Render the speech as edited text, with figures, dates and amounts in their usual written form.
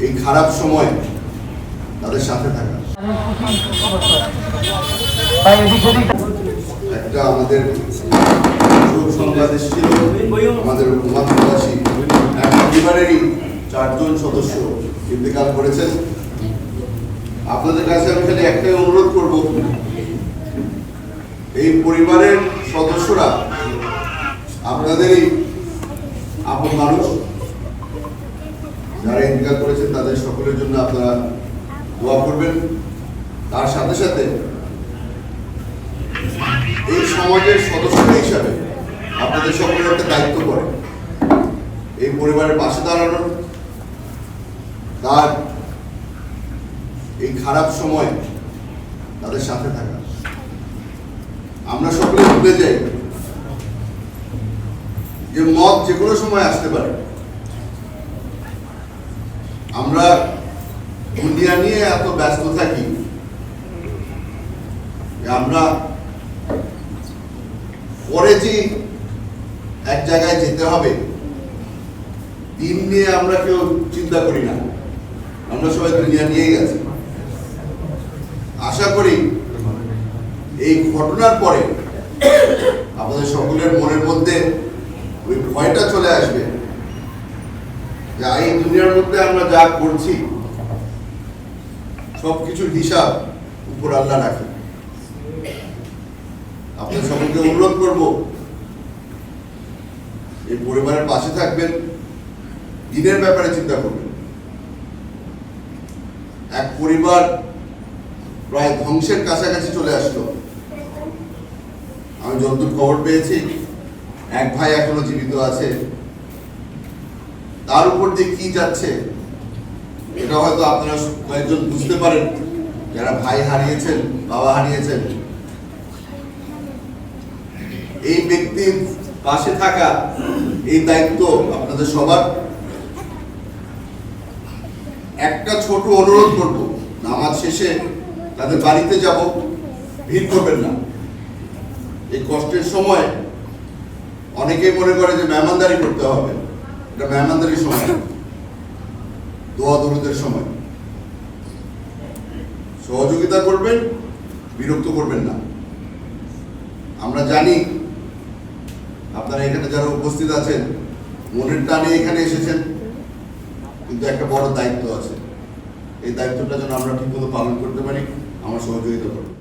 এই খারাপ সময় তাদের সাথে থাকা। একটা আমাদের সংবাদ এসেছিল, আমাদের উপমহাদেশবাসী এক পরিবারেরই 4 জন সদস্য ইন্তেকাল করেছেন। আপনাদের কাছে আমি খালি একটাই অনুরোধ করব, এই পরিবারের সদস্যরা আপনাদেরই আপন মানুষ। যারা ইন্তেকাল করেছেন তাদের সকলের জন্য আপনারা দোয়া করবেন। তার সাথে সাথে এই সমাজের সদস্য হিসাবে আপনাদের সকলের একটা দায়িত্ব পড়ে এই পরিবারের পাশে দাঁড়ানোর। তার এই খারাপ সময় তাদের সাথে থাকা। আমরা সকলে ভুলে যাই যে মত যে কোনো সময় আসতে পারে। আমরা দুনিয়া নিয়ে এত ব্যস্ত থাকি যে আমরা পরে যে এক জায়গায় যেতে হবে দিন নিয়ে আমরা কেউ চিন্তা করি না। আমরা সবাই দুনিয়া নিয়েই গেছি। আশা করি এই ঘটনার পরে আমাদের সকলের মনের মধ্যে ওই ভয়টা চলে আসবে যে এই দুনিয়ার মধ্যে আমরা যা করছি সবকিছুর হিসাব উপর আল্লাহ রাখে। আপনার সকলকে অনুরোধ করব, এই পরিবারের পাশে থাকবেন, দিনের ব্যাপারে চিন্তা করবেন। এক পরিবার প্রায় ধ্বংসের কাছাকাছি চলে আসলো। আমি যতদূর খবর পেয়েছি এক ভাই এখনো জীবিত আছে। তার উপর দিয়ে কি যাচ্ছে এটা হয়তো আপনারা কয়েকজন বুঝতে পারেন যারা ভাই হারিয়েছেন, বাবা হারিয়েছেন। এই ব্যক্তির পাশে থাকা এই দায়িত্ব আপনাদের সবার। একটা ছোট অনুরোধ করব, নামাজ শেষে তাদের বাড়িতে যাব, ভিড় করবেন না। এই কষ্টের সময় অনেকেই মনে করে যে মেহমানদারি করতে হবে। এটা মেহমানদারির সময়, দোয়া দরুদের সময়। সহযোগিতা করবেন, বিরক্ত করবেন না। আমরা জানি আপনারা এখানে যারা উপস্থিত আছেন মনের টানে এখানে এসেছেন, কিন্তু একটা বড় দায়িত্ব আছে। এই দায়িত্বটা যেন আমরা ঠিকমতো পালন করতে পারি, আমার সহযোগিতা করবেন।